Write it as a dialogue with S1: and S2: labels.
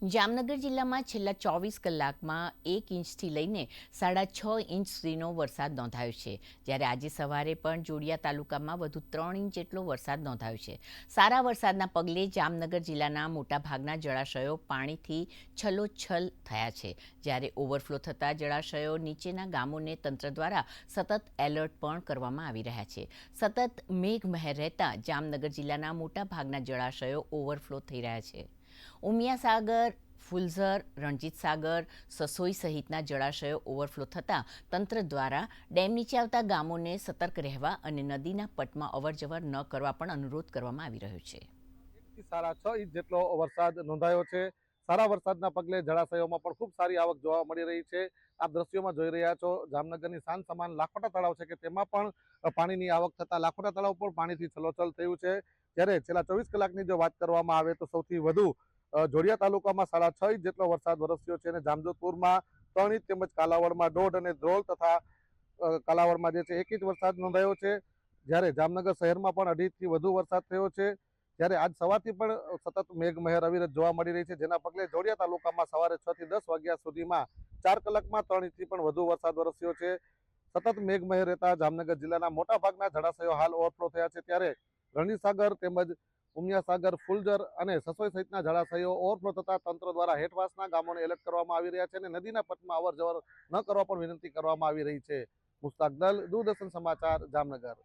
S1: જામનગર જિલ્લામાં છેલ્લા 24 કલાકમાં 1 ઇંચથી લઈને 6.5 ઇંચ સુધીનો વરસાદ નોંધાયો છે, જ્યારે આજે સવારે પણ જોડિયા તાલુકામાં વધુ 3 ઇંચ જેટલો વરસાદ નોંધાયો છે. સારા વરસાદના પગલે જામનગર જિલ્લાના મોટાભાગના જળાશયો પાણીથી છલોછલ થયા છે, જ્યારે ઓવરફ્લો થતા જળાશયો નીચેના ગામોને તંત્ર દ્વારા સતત એલર્ટ પણ કરવામાં આવી રહ્યા છે. સતત મેઘમહેર રહેતા જામનગર જિલ્લાના મોટાભાગના જળાશયો ઓવરફ્લો થઈ રહ્યા છે. ઉમિયા સાગર, ફુલઝર, રણજીત સાગર, સસોઈ સહિતના જળાશયો ઓવરફ્લો થતાં તંત્ર દ્વારા ડેમ નીચે આવતા ગામોને સતર્ક રહેવા અને નદીના પટમાં અવરજવર ન કરવા પણ અનુરોધ કરવામાં આવી રહ્યો છે.
S2: 6.5 ઇંચ જેટલો વરસાદ નોંધાયો છે. સારા વરસાદના પગલે જળાશયોમાં પણ ખૂબ સારી આવક જોવા મળી રહી છે. આપ દ્રશ્યોમાં જોઈ રહ્યા છો, જામનગરની શાન સમાન લાખોટા તળાવ છે કે તેમાં પણ પાણીની આવક થતાં લાખોટા તળાવ પણ પાણીથી છલોછલ થયું છે. જ્યારે છેલ્લા 24 કલાકની જો વાત કરવામાં આવે તો સૌથી વધુ જોડિયા તાલુકામાં 6.5 ઇંચ જેટલો વરસાદ વરસ્યો છે અને જામજોધપુરમાં 3 ઇંચ તેમજ કાલાવડમાં 1.5 અને ધ્રોલ તથા કાલાવડમાં જે છે 1 ઇંચ વરસાદ નોંધાયો છે. જ્યારે જામનગર શહેરમાં પણ 2.5 ઇંચથી વધુ વરસાદ થયો છે. જ્યારે આજ સવારથી પણ સતત મેઘમહેર અવિરત જોવા મળી રહી છે, જેના પગલે જોડિયા તાલુકામાં સવારે 6 થી 10 વાગ્યા સુધીમાં 4 કલાકમાં 3 ઇંચથી પણ વધુ વરસાદ વરસ્યો છે. સતત મેઘમહેર રહેતા જામનગર જિલ્લાના મોટાભાગના જળાશયો હાલ ઓવરફ્લો થયા છે. ત્યારે રણજીત સાગર તેમજ ઉમિયા સાગર, ફુલઝર અને સસોઈ સહિતના જળાશયો ઓવરફ્લો થતા તંત્ર દ્વારા હેઠવાસના ગામોને એલર્ટ કરવામાં આવી રહ્યા છે અને નદીના પટમાં અવરજવર ન કરવા પણ વિનંતી કરવામાં આવી રહી છે. મુસ્તાક દલ, દૂરદર્શન સમાચાર, જામનગર.